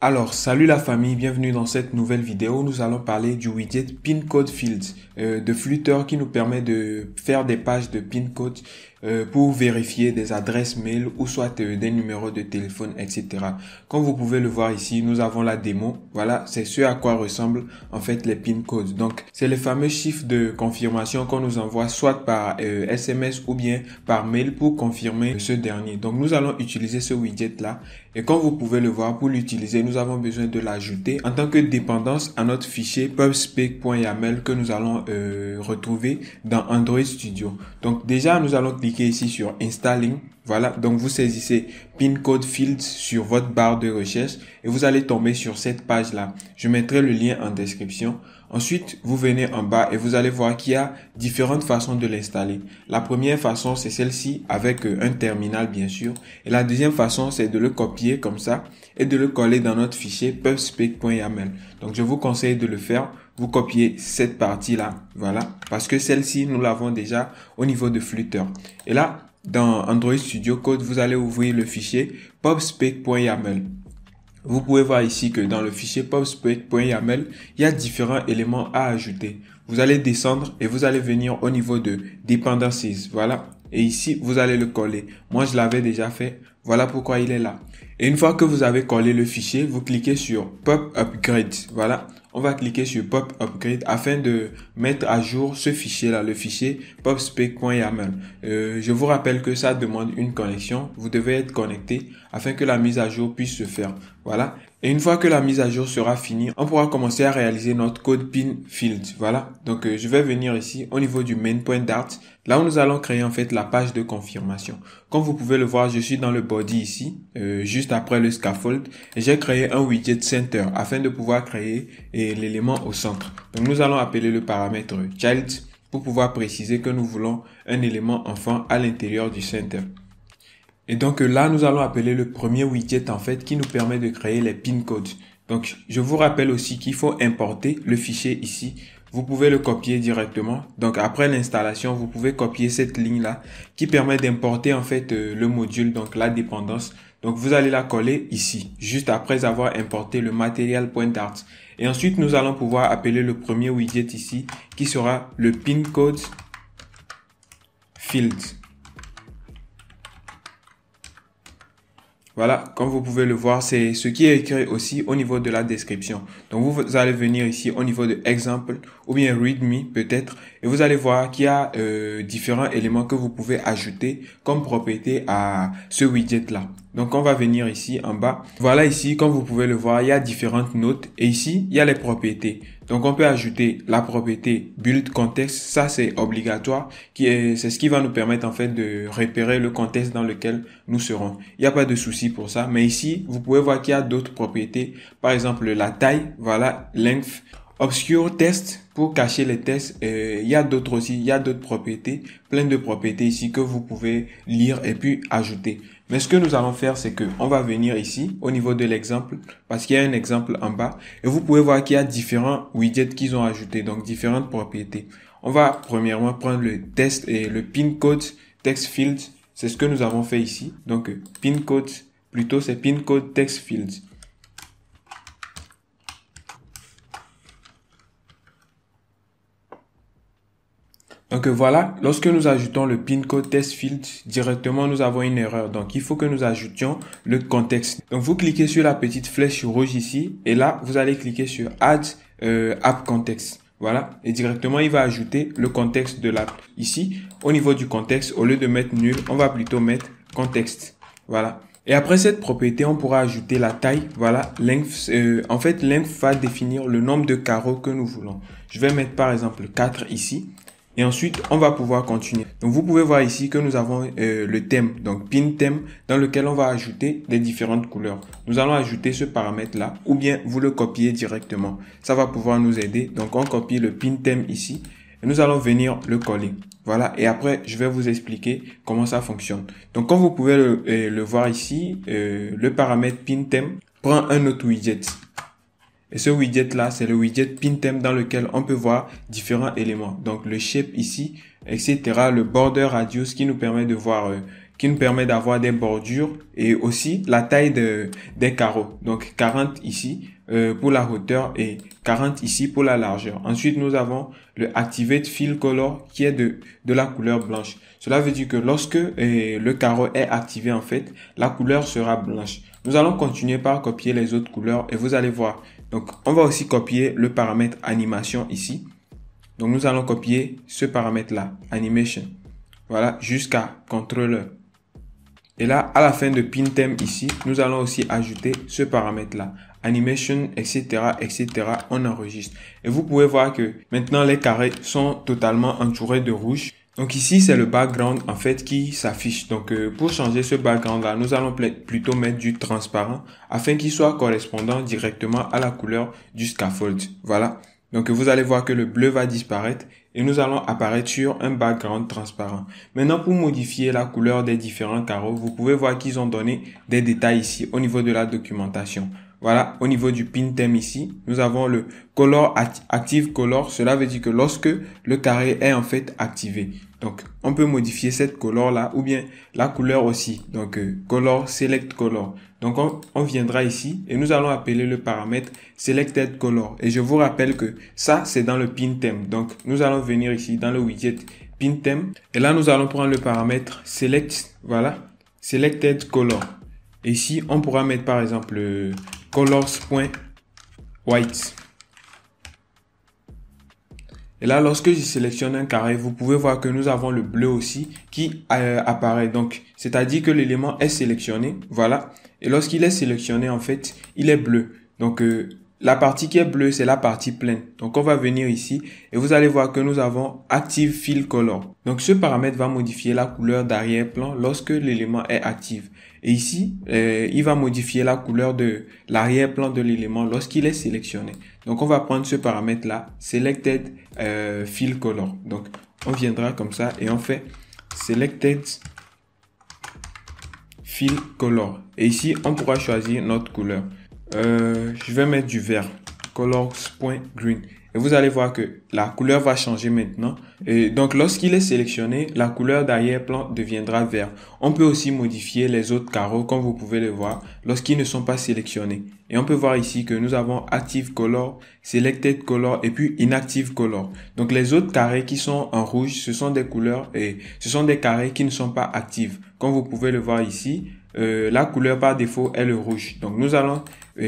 Alors, salut la famille, bienvenue dans cette nouvelle vidéo. Nous allons parler du widget Pin Code Fields de Flutter qui nous permet de faire des pages de pin code pour vérifier des adresses mail ou soit des numéros de téléphone, etc. Comme vous pouvez le voir ici, nous avons la démo. Voilà, c'est ce à quoi ressemblent en fait les pin codes. Donc, c'est les fameux chiffres de confirmation qu'on nous envoie soit par SMS ou bien par mail pour confirmer ce dernier. Donc, nous allons utiliser ce widget là. Et comme vous pouvez le voir, pour l'utiliser, nous avons besoin de l'ajouter en tant que dépendance à notre fichier pubspec.yaml que nous allons retrouver dans Android Studio. Donc déjà, nous allons cliquer ici sur Installing. Voilà, donc vous saisissez Pin Code Fields sur votre barre de recherche et vous allez tomber sur cette page-là. Je mettrai le lien en description. Ensuite, vous venez en bas et vous allez voir qu'il y a différentes façons de l'installer. La première façon, c'est celle-ci avec un terminal, bien sûr. Et la deuxième façon, c'est de le copier comme ça et de le coller dans notre fichier pubspec.yaml. Donc, je vous conseille de le faire. Vous copiez cette partie-là, voilà, parce que celle-ci, nous l'avons déjà au niveau de Flutter. Et là, dans Android Studio Code, vous allez ouvrir le fichier pubspec.yaml. Vous pouvez voir ici que dans le fichier pubspec.yaml, il y a différents éléments à ajouter. Vous allez descendre et vous allez venir au niveau de Dependencies, voilà. Et ici, vous allez le coller. Moi, je l'avais déjà fait. Voilà pourquoi il est là. Et une fois que vous avez collé le fichier, vous cliquez sur Pub Upgrade. Voilà. On va cliquer sur Pub Upgrade afin de mettre à jour ce fichier-là, le fichier pubspec.yaml. Je vous rappelle que ça demande une connexion. Vous devez être connecté afin que la mise à jour puisse se faire. Voilà. Et une fois que la mise à jour sera finie, on pourra commencer à réaliser notre code pin field. Voilà. Donc, je vais venir ici au niveau du main.dart. Là où nous allons créer en fait la page de confirmation. Comme vous pouvez le voir, je suis dans le body ici, juste après le scaffold. Et j'ai créé un widget center afin de pouvoir créer l'élément au centre. Donc, nous allons appeler le paramètre child pour pouvoir préciser que nous voulons un élément enfant à l'intérieur du center. Et donc là, nous allons appeler le premier widget en fait qui nous permet de créer les pin codes. Donc, je vous rappelle aussi qu'il faut importer le fichier ici. Vous pouvez le copier directement. Donc, après l'installation, vous pouvez copier cette ligne-là qui permet d'importer en fait le module, donc la dépendance. Donc, vous allez la coller ici, juste après avoir importé le material.dart. Et ensuite, nous allons pouvoir appeler le premier widget ici qui sera le pin code field. Voilà, comme vous pouvez le voir, c'est ce qui est écrit aussi au niveau de la description. Donc, vous allez venir ici au niveau de Example ou bien README peut-être et vous allez voir qu'il y a différents éléments que vous pouvez ajouter comme propriété à ce widget-là. Donc, on va venir ici en bas. Voilà ici, comme vous pouvez le voir, il y a différentes notes et ici, il y a les propriétés. Donc, on peut ajouter la propriété build context. Ça, c'est obligatoire. C'est ce qui va nous permettre, en fait, de repérer le contexte dans lequel nous serons. Il n'y a pas de souci pour ça. Mais ici, vous pouvez voir qu'il y a d'autres propriétés. Par exemple, la taille. Voilà, length. Obscure test pour cacher les tests. Il y a d'autres aussi. Il y a d'autres propriétés. Plein de propriétés ici que vous pouvez lire et puis ajouter. Mais ce que nous allons faire, c'est que on va venir ici au niveau de l'exemple parce qu'il y a un exemple en bas et vous pouvez voir qu'il y a différents widgets qu'ils ont ajoutés, donc différentes propriétés. On va premièrement prendre le test et le pin code text field. C'est ce que nous avons fait ici. Donc pin code, plutôt c'est pin code text field. Donc voilà, lorsque nous ajoutons le pin code test field, directement nous avons une erreur. Donc il faut que nous ajoutions le contexte. Donc vous cliquez sur la petite flèche rouge ici et là vous allez cliquer sur add app context. Voilà, et directement il va ajouter le contexte de l'app. Ici, au niveau du contexte, au lieu de mettre nul, on va plutôt mettre contexte. Voilà. Et après cette propriété, on pourra ajouter la taille. Voilà, length. En fait, length va définir le nombre de carreaux que nous voulons. Je vais mettre par exemple 4 ici. Et ensuite, on va pouvoir continuer. Donc, vous pouvez voir ici que nous avons le thème, donc pin thème, dans lequel on va ajouter les différentes couleurs. Nous allons ajouter ce paramètre-là, ou bien vous le copiez directement. Ça va pouvoir nous aider. Donc, on copie le pin thème ici, et nous allons venir le coller. Voilà, et après, je vais vous expliquer comment ça fonctionne. Donc, comme vous pouvez le voir ici, le paramètre pin thème prend un autre widget. Et ce widget-là, c'est le widget pin theme dans lequel on peut voir différents éléments. Donc, le shape ici, etc. Le border radius qui nous permet de voir qui nous permet d'avoir des bordures et aussi la taille des carreaux. Donc 40 ici pour la hauteur et 40 ici pour la largeur. Ensuite, nous avons le Activate Fill Color qui est de la couleur blanche. Cela veut dire que lorsque le carreau est activé, en fait, la couleur sera blanche. Nous allons continuer par copier les autres couleurs et vous allez voir. Donc, on va aussi copier le paramètre animation ici. Donc, nous allons copier ce paramètre-là, animation. Voilà, jusqu'à controller. Et là, à la fin de pin theme ici, nous allons aussi ajouter ce paramètre-là, animation, etc., etc. On enregistre. Et vous pouvez voir que maintenant, les carrés sont totalement entourés de rouge. Donc ici, c'est le background en fait qui s'affiche. Donc pour changer ce background-là, nous allons plutôt mettre du transparent afin qu'il soit correspondant directement à la couleur du scaffold. Voilà. Donc vous allez voir que le bleu va disparaître et nous allons apparaître sur un background transparent. Maintenant, pour modifier la couleur des différents carreaux, vous pouvez voir qu'ils ont donné des détails ici au niveau de la documentation. Voilà, au niveau du pin theme ici, nous avons le color active color. Cela veut dire que lorsque le carré est en fait activé. Donc, on peut modifier cette couleur là ou bien la couleur aussi. Donc, color select color. Donc, on viendra ici et nous allons appeler le paramètre selected color. Et je vous rappelle que ça, c'est dans le pin theme. Donc, nous allons venir ici dans le widget pin theme. Et là, nous allons prendre le paramètre select. Voilà, selected color. Et ici, on pourra mettre par exemple colors.white. Et là, lorsque je sélectionne un carré, vous pouvez voir que nous avons le bleu aussi qui apparaît. Donc, c'est-à-dire que l'élément est sélectionné. Voilà. Et lorsqu'il est sélectionné, en fait, il est bleu. Donc, la partie qui est bleue, c'est la partie pleine. Donc, on va venir ici et vous allez voir que nous avons Active Fill Color. Donc, ce paramètre va modifier la couleur d'arrière-plan lorsque l'élément est actif. Et ici, il va modifier la couleur de l'arrière-plan de l'élément lorsqu'il est sélectionné. Donc, on va prendre ce paramètre-là, Selected Fill Color. Donc, on viendra comme ça et on fait Selected Fill Color. Et ici, on pourra choisir notre couleur. Je vais mettre du vert, colors.green. Et vous allez voir que la couleur va changer maintenant. Et donc, lorsqu'il est sélectionné, la couleur d'arrière-plan deviendra vert. On peut aussi modifier les autres carreaux, comme vous pouvez le voir, lorsqu'ils ne sont pas sélectionnés. Et on peut voir ici que nous avons Active Color, Selected Color et puis Inactive Color. Donc, les autres carrés qui sont en rouge, ce sont des couleurs et ce sont des carrés qui ne sont pas actifs. Comme vous pouvez le voir ici, la couleur par défaut est le rouge. Donc, nous allons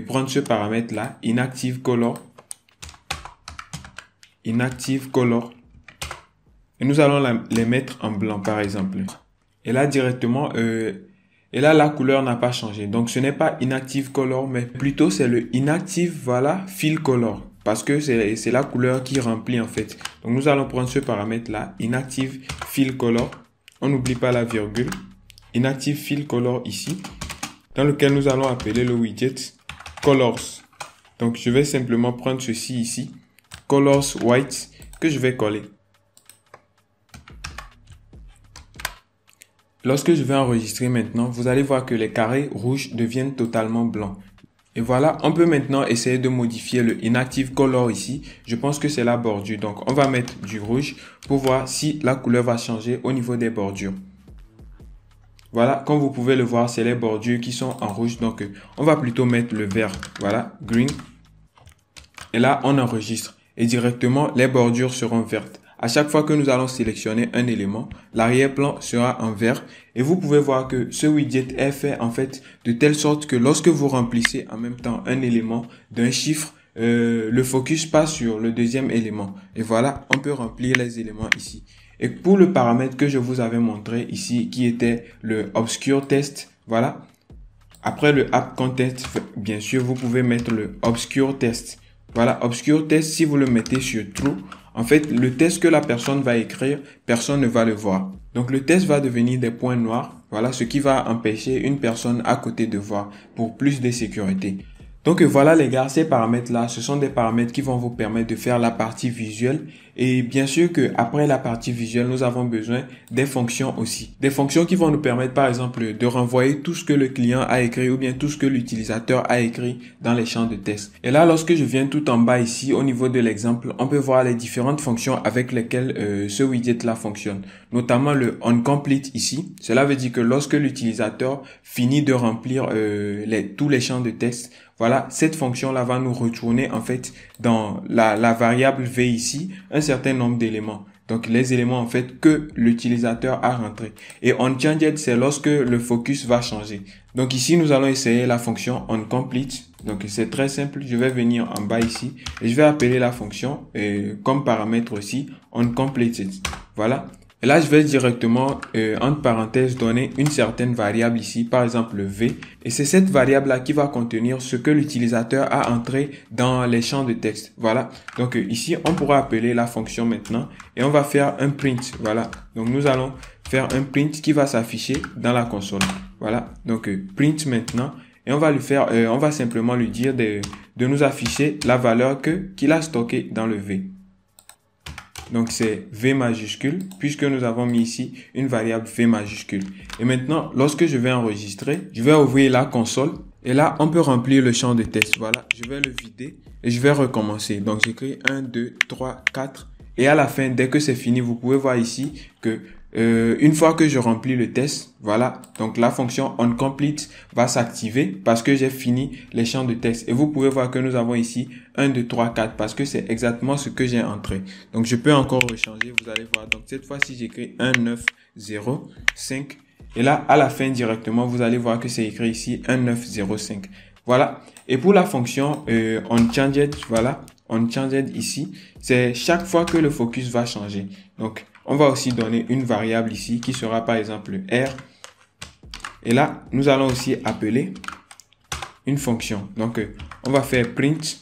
prendre ce paramètre-là, Inactive Color. Inactive Color. Et nous allons les mettre en blanc, par exemple. Et là, directement, et là, la couleur n'a pas changé. Donc, ce n'est pas Inactive Color, mais plutôt c'est le Inactive, voilà, Fill Color. Parce que c'est la couleur qui remplit, en fait. Donc, nous allons prendre ce paramètre-là, Inactive Fill Color. On n'oublie pas la virgule. Inactive Fill Color ici, dans lequel nous allons appeler le widget Colors. Donc, je vais simplement prendre ceci ici, Colors White, que je vais coller. Lorsque je vais enregistrer maintenant, vous allez voir que les carrés rouges deviennent totalement blancs. Et voilà, on peut maintenant essayer de modifier le Inactive Color ici. Je pense que c'est la bordure. Donc, on va mettre du rouge pour voir si la couleur va changer au niveau des bordures. Voilà, comme vous pouvez le voir, c'est les bordures qui sont en rouge. Donc, on va plutôt mettre le vert. Voilà, green. Et là, on enregistre. Et directement, les bordures seront vertes. À chaque fois que nous allons sélectionner un élément, l'arrière-plan sera en vert. Et vous pouvez voir que ce widget est fait en fait de telle sorte que lorsque vous remplissez en même temps un élément d'un chiffre, le focus passe sur le deuxième élément. Et voilà, on peut remplir les éléments ici. Et pour le paramètre que je vous avais montré ici, qui était le Obscure Test, voilà. Après le App Content, bien sûr, vous pouvez mettre le Obscure Test. Voilà, Obscure Test, si vous le mettez sur True, en fait, le test que la personne va écrire, personne ne va le voir. Donc, le test va devenir des points noirs. Voilà, ce qui va empêcher une personne à côté de voir pour plus de sécurité. Donc voilà les gars, ces paramètres-là, ce sont des paramètres qui vont vous permettre de faire la partie visuelle. Et bien sûr que après la partie visuelle, nous avons besoin des fonctions aussi. Des fonctions qui vont nous permettre par exemple de renvoyer tout ce que le client a écrit ou bien tout ce que l'utilisateur a écrit dans les champs de texte. Et là, lorsque je viens tout en bas ici, au niveau de l'exemple, on peut voir les différentes fonctions avec lesquelles ce widget-là fonctionne. Notamment le onComplete ici. Cela veut dire que lorsque l'utilisateur finit de remplir tous les champs de texte, voilà, cette fonction-là va nous retourner en fait dans la variable v ici un certain nombre d'éléments. Donc les éléments en fait que l'utilisateur a rentré. Et onChanged, c'est lorsque le focus va changer. Donc ici, nous allons essayer la fonction onComplete. Donc c'est très simple. Je vais venir en bas ici et je vais appeler la fonction comme paramètre aussi onCompleted. Voilà. Et là, je vais directement, entre parenthèses, donner une certaine variable ici, par exemple le V. Et c'est cette variable-là qui va contenir ce que l'utilisateur a entré dans les champs de texte. Voilà. Donc ici, on pourra appeler la fonction maintenant et on va faire un print. Voilà. Donc nous allons faire un print qui va s'afficher dans la console. Voilà. Donc print maintenant. Et on va lui faire, on va simplement lui dire de nous afficher la valeur qu'il a stockée dans le V. Donc, c'est V majuscule, puisque nous avons mis ici une variable V majuscule. Et maintenant, lorsque je vais enregistrer, je vais ouvrir la console. Et là, on peut remplir le champ de texte. Voilà, je vais le vider et je vais recommencer. Donc, j'écris 1, 2, 3, 4. Et à la fin, dès que c'est fini, vous pouvez voir ici que une fois que je remplis le test, voilà, donc la fonction onComplete va s'activer parce que j'ai fini les champs de texte. Et vous pouvez voir que nous avons ici 1, 2, 3, 4 parce que c'est exactement ce que j'ai entré. Donc je peux encore rechanger, vous allez voir. Donc cette fois-ci, j'écris 1, 9, 0, 5. Et là, à la fin directement, vous allez voir que c'est écrit ici 1, 9, 0, 5. Voilà. Et pour la fonction onChanged, voilà, onChanged ici, c'est chaque fois que le focus va changer. Donc, on va aussi donner une variable ici qui sera par exemple R. Et là, nous allons aussi appeler une fonction. Donc, on va faire print.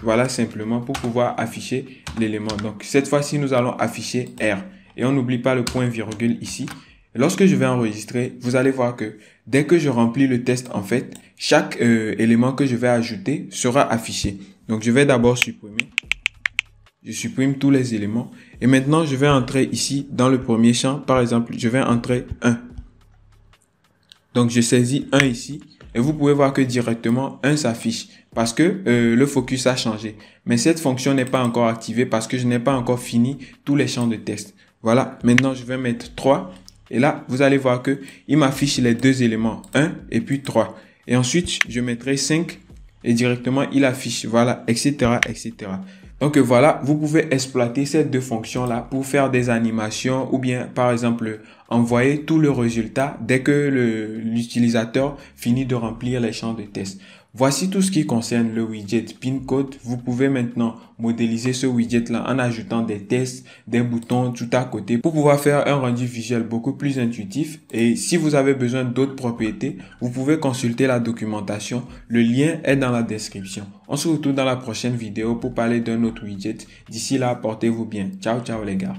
Voilà, simplement pour pouvoir afficher l'élément. Donc, cette fois-ci, nous allons afficher R. Et on n'oublie pas le point virgule ici. Et lorsque je vais enregistrer, vous allez voir que dès que je remplis le test, en fait, chaque élément que je vais ajouter sera affiché. Donc, je vais d'abord supprimer. Je supprime tous les éléments. Et maintenant, je vais entrer ici dans le premier champ. Par exemple, je vais entrer 1. Donc, je saisis 1 ici. Et vous pouvez voir que directement 1 s'affiche parce que le focus a changé. Mais cette fonction n'est pas encore activée parce que je n'ai pas encore fini tous les champs de test. Voilà. Maintenant, je vais mettre 3. Et là, vous allez voir que il m'affiche les deux éléments. 1 et puis 3. Et ensuite, je mettrai 5. Et directement, il affiche. Voilà, etc., etc. Donc voilà, vous pouvez exploiter ces deux fonctions-là pour faire des animations ou bien, par exemple, envoyer tout le résultat dès que l'utilisateur finit de remplir les champs de test. Voici tout ce qui concerne le widget Pincode. Vous pouvez maintenant modéliser ce widget-là en ajoutant des tests, des boutons tout à côté pour pouvoir faire un rendu visuel beaucoup plus intuitif. Et si vous avez besoin d'autres propriétés, vous pouvez consulter la documentation. Le lien est dans la description. On se retrouve dans la prochaine vidéo pour parler d'un autre widget. D'ici là, portez-vous bien. Ciao, ciao les gars.